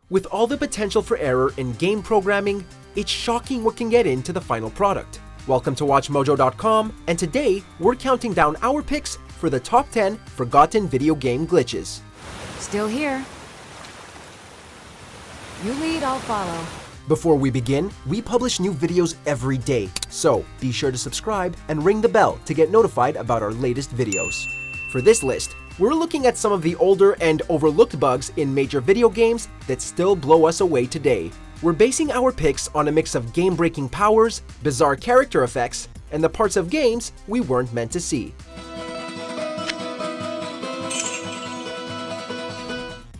With all the potential for error in game programming, it's shocking what can get into the final product. Welcome to WatchMojo.com, and today we're counting down our picks for the top 10 forgotten video game glitches. Still here. You lead, I'll follow. Before we begin, we publish new videos every day, so be sure to subscribe and ring the bell to get notified about our latest videos. For this list, we're looking at some of the older and overlooked bugs in major video games that still blow us away today. We're basing our picks on a mix of game-breaking powers, bizarre character effects, and the parts of games we weren't meant to see.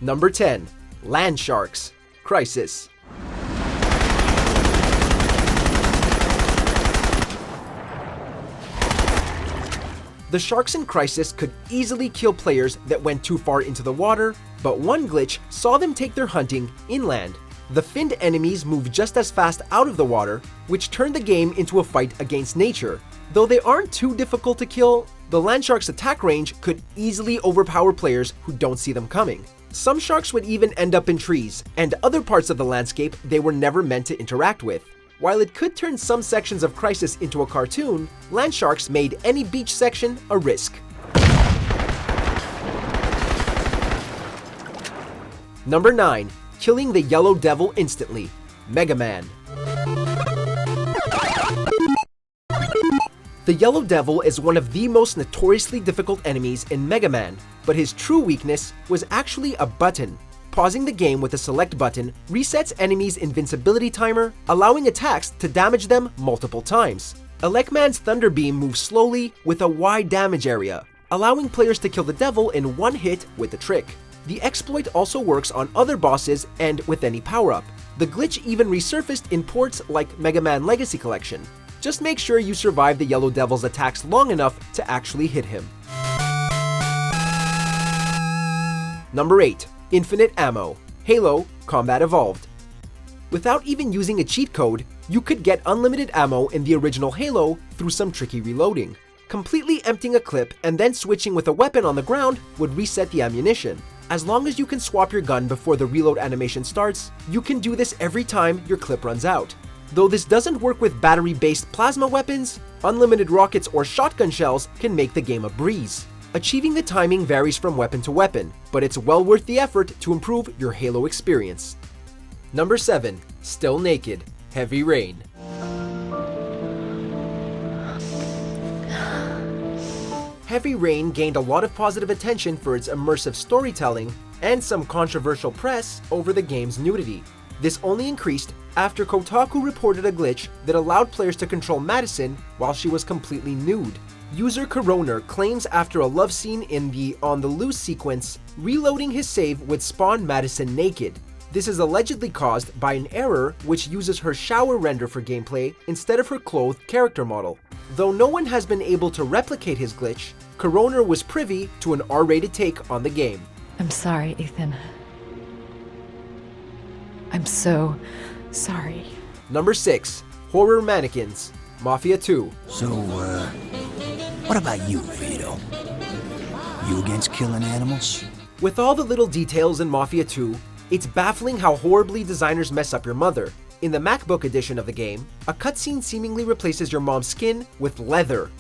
Number 10. Landsharks Crisis. The sharks in Crisis could easily kill players that went too far into the water, but one glitch saw them take their hunting inland. The finned enemies move just as fast out of the water, which turned the game into a fight against nature. Though they aren't too difficult to kill, the Landsharks' attack range could easily overpower players who don't see them coming. Some sharks would even end up in trees, and other parts of the landscape they were never meant to interact with. While it could turn some sections of Crisis into a cartoon, Landsharks made any beach section a risk. Number 9. Killing the Yellow Devil instantly. Mega Man. The Yellow Devil is one of the most notoriously difficult enemies in Mega Man, but his true weakness was actually a button. Pausing the game with the select button resets enemies' invincibility timer, allowing attacks to damage them multiple times. Elecman's Thunder Beam moves slowly with a wide damage area, allowing players to kill the devil in one hit with the trick. The exploit also works on other bosses and with any power-up. The glitch even resurfaced in ports like Mega Man Legacy Collection. Just make sure you survive the Yellow Devil's attacks long enough to actually hit him. Number 8. Infinite Ammo. Halo Combat Evolved. Without even using a cheat code, you could get unlimited ammo in the original Halo through some tricky reloading. Completely emptying a clip and then switching with a weapon on the ground would reset the ammunition. As long as you can swap your gun before the reload animation starts, you can do this every time your clip runs out. Though this doesn't work with battery-based plasma weapons, unlimited rockets or shotgun shells can make the game a breeze. Achieving the timing varies from weapon to weapon, but it's well worth the effort to improve your Halo experience. Number 7. Still Naked. Heavy Rain. Heavy Rain gained a lot of positive attention for its immersive storytelling and some controversial press over the game's nudity. This only increased after Kotaku reported a glitch that allowed players to control Madison while she was completely nude. User Coroner claims after a love scene in the On the Loose sequence, reloading his save would spawn Madison naked. This is allegedly caused by an error which uses her shower render for gameplay instead of her clothed character model. Though no one has been able to replicate his glitch, Coroner was privy to an R-rated take on the game. I'm sorry, Ethan. I'm so sorry. Number 6. Horror Mannequins. Mafia 2. So, what about you, Vito? You against killing animals? With all the little details in Mafia 2, it's baffling how horribly designers mess up your mother. In the MacBook edition of the game, a cutscene seemingly replaces your mom's skin with leather.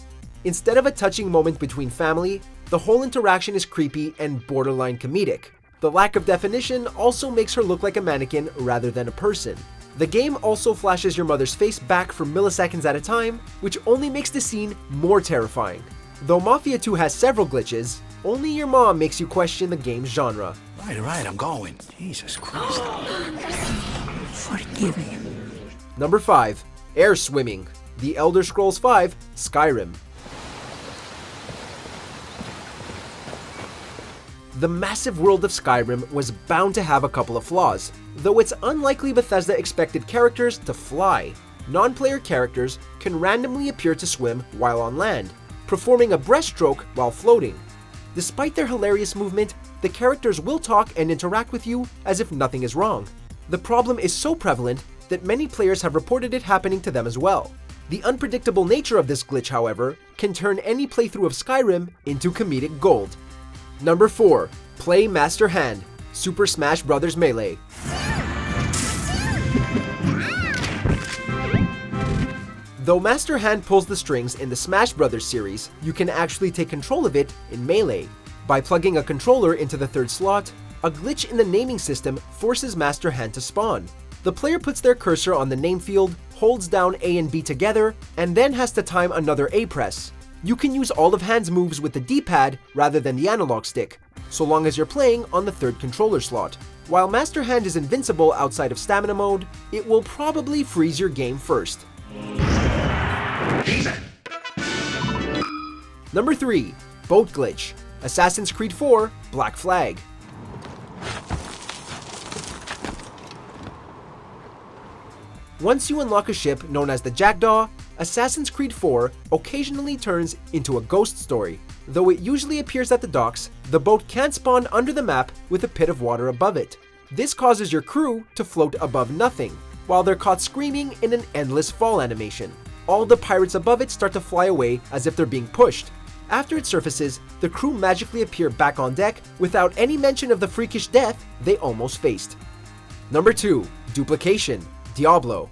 Instead of a touching moment between family, the whole interaction is creepy and borderline comedic. The lack of definition also makes her look like a mannequin rather than a person. The game also flashes your mother's face back for milliseconds at a time, which only makes the scene more terrifying. Though Mafia 2 has several glitches, only your mom makes you question the game's genre. Right, I'm going. Jesus Christ. Forgive me. Number 5. Air Swimming. The Elder Scrolls V: Skyrim. The massive world of Skyrim was bound to have a couple of flaws, though it's unlikely Bethesda expected characters to fly. Non-player characters can randomly appear to swim while on land, performing a breaststroke while floating. Despite their hilarious movement, the characters will talk and interact with you as if nothing is wrong. The problem is so prevalent that many players have reported it happening to them as well. The unpredictable nature of this glitch, however, can turn any playthrough of Skyrim into comedic gold. Number 4. Play Master Hand. Super Smash Bros. Melee. Though Master Hand pulls the strings in the Smash Bros. Series, you can actually take control of it in Melee. By plugging a controller into the third slot, a glitch in the naming system forces Master Hand to spawn. The player puts their cursor on the name field, holds down A and B together, and then has to time another A press. You can use all of Hand's moves with the D-pad rather than the analog stick, so long as you're playing on the third controller slot. While Master Hand is invincible outside of stamina mode, it will probably freeze your game first. Number 3. Boat Glitch. Assassin's Creed 4 Black Flag. Once you unlock a ship known as the Jackdaw, Assassin's Creed 4 occasionally turns into a ghost story. Though it usually appears at the docks, the boat can't spawn under the map with a pit of water above it. This causes your crew to float above nothing, while they're caught screaming in an endless fall animation. All the pirates above it start to fly away as if they're being pushed. After it surfaces, the crew magically appear back on deck without any mention of the freakish death they almost faced. Number 2. Duplication. Diablo.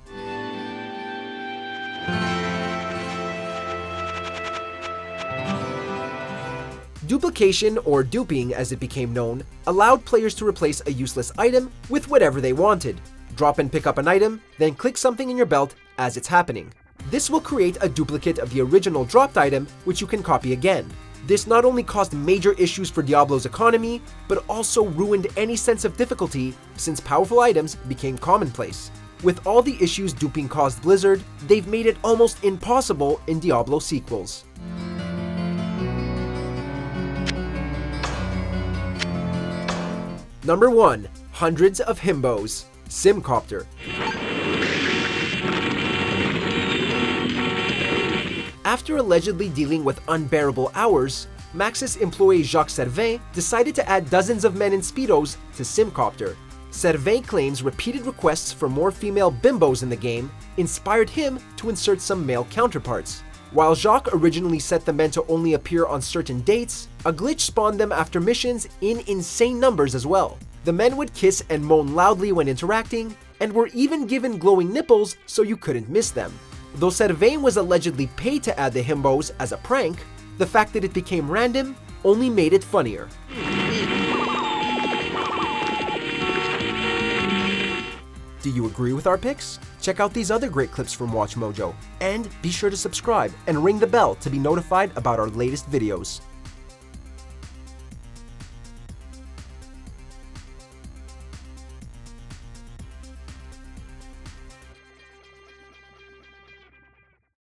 Duplication, or duping as it became known, allowed players to replace a useless item with whatever they wanted. Drop and pick up an item, then click something in your belt as it's happening. This will create a duplicate of the original dropped item, which you can copy again. This not only caused major issues for Diablo's economy, but also ruined any sense of difficulty since powerful items became commonplace. With all the issues duping caused Blizzard, they've made it almost impossible in Diablo sequels. Number 1. Hundreds of Himbos. Simcopter. After allegedly dealing with unbearable hours, Maxis employee Jacques Servin decided to add dozens of men in Speedos to Simcopter. Servin claims repeated requests for more female bimbos in the game inspired him to insert some male counterparts. While Jacques originally set the men to only appear on certain dates, a glitch spawned them after missions in insane numbers as well. The men would kiss and moan loudly when interacting, and were even given glowing nipples so you couldn't miss them. Though Servin was allegedly paid to add the himbos as a prank, the fact that it became random only made it funnier. Do you agree with our picks? Check out these other great clips from WatchMojo, and be sure to subscribe and ring the bell to be notified about our latest videos.